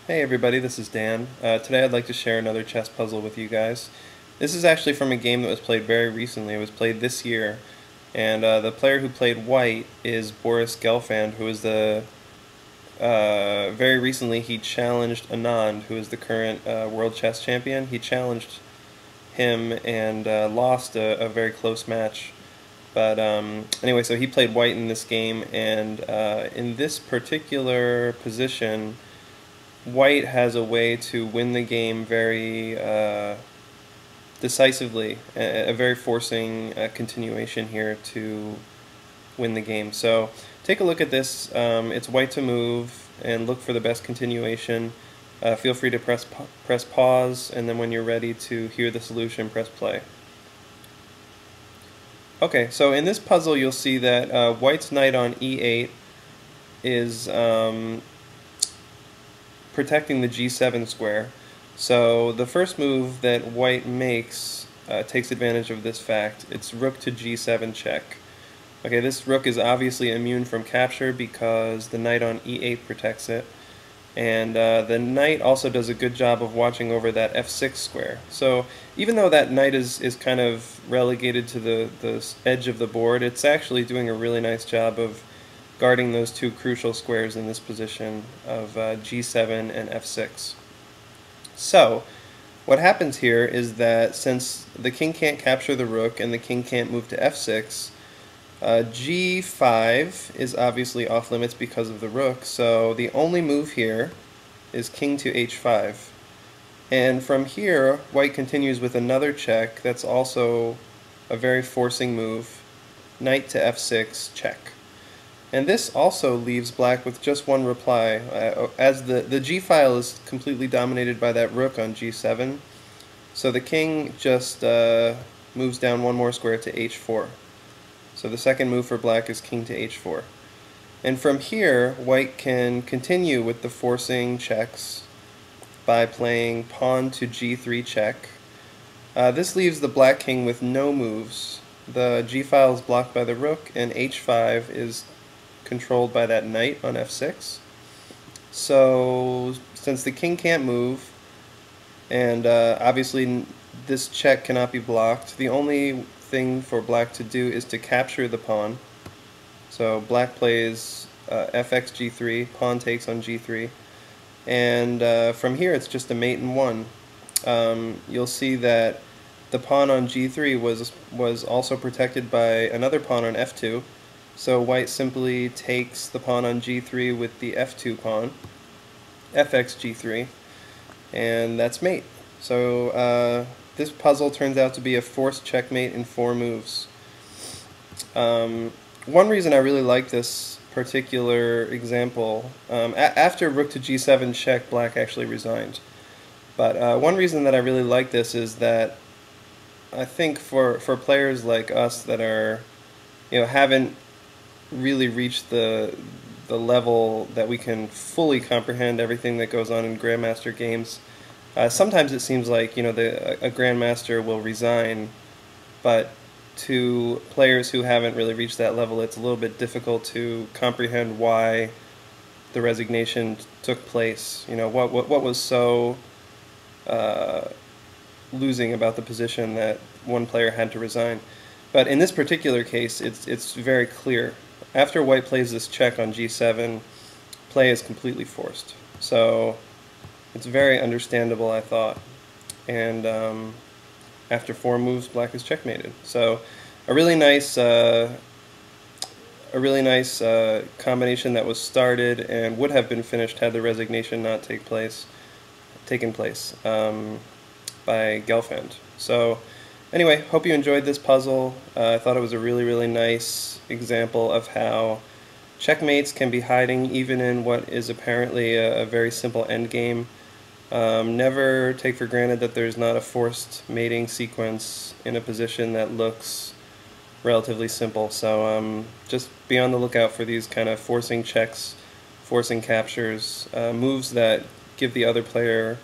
Hey everybody, this is Dan. Today I'd like to share another chess puzzle with you guys. This is actually from a game that was played very recently. It was played this year, and the player who played white is Boris Gelfand, who is very recently he challenged Anand, who is the current world chess champion. He challenged him and lost a very close match. But anyway, so he played white in this game, and in this particular position, white has a way to win the game very decisively, a very forcing continuation here to win the game. So take a look at this. It's white to move and look for the best continuation. Feel free to press pause, and then when you're ready to hear the solution, press play. Okay, so in this puzzle you'll see that white's knight on e8 is protecting the g7 square. So the first move that white makes takes advantage of this fact. It's rook to g7 check. Okay, this rook is obviously immune from capture because the knight on e8 protects it. And the knight also does a good job of watching over that f6 square. So even though that knight is kind of relegated to the edge of the board, it's actually doing a really nice job of guarding those two crucial squares in this position of g7 and f6. So what happens here is that since the king can't capture the rook and the king can't move to f6, g5 is obviously off limits because of the rook, so the only move here is king to h5. And from here, white continues with another check that's also a very forcing move, knight to f6, check. And this also leaves black with just one reply, as the g-file is completely dominated by that rook on g7, so the king just moves down one more square to h4. So the second move for black is king to h4. And from here, white can continue with the forcing checks by playing pawn to g3 check. This leaves the black king with no moves. The g-file is blocked by the rook, and h5 is controlled by that knight on f6. So since the king can't move, and obviously this check cannot be blocked, the only thing for black to do is to capture the pawn. So black plays fx g3, pawn takes on g3, and from here it's just a mate in one. You'll see that the pawn on g3 was also protected by another pawn on f2, so white simply takes the pawn on g3 with the f2 pawn, fx g3, and that's mate. So this puzzle turns out to be a forced checkmate in 4 moves. One reason I really like this particular example, after rook to g7 check, black actually resigned. But one reason that I really like this is that I think for players like us that are, haven't really reached the level that we can fully comprehend everything that goes on in Grandmaster games, sometimes it seems like a Grandmaster will resign, but to players who haven't really reached that level, it's a little bit difficult to comprehend why the resignation took place. What was so losing about the position that one player had to resign. But in this particular case, it's very clear. After white plays this check on g7, play is completely forced. So it's very understandable, I thought. And after 4 moves, black is checkmated. So a really nice combination that was started and would have been finished had the resignation not taken place by Gelfand. So anyway, hope you enjoyed this puzzle. I thought it was a really nice example of how checkmates can be hiding even in what is apparently a very simple endgame. Never take for granted that there's not a forced mating sequence in a position that looks relatively simple. So just be on the lookout for these kind of forcing checks, forcing captures, moves that give the other player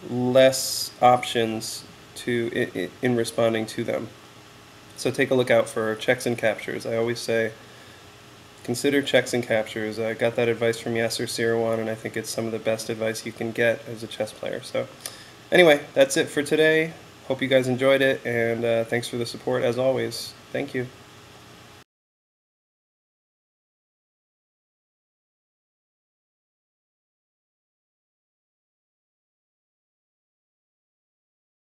less options in responding to them. So take a look out for checks and captures. I always say consider checks and captures. I got that advice from Yasser Seirawan, and I think it's some of the best advice you can get as a chess player. So anyway, that's it for today. Hope you guys enjoyed it, and thanks for the support as always. Thank you.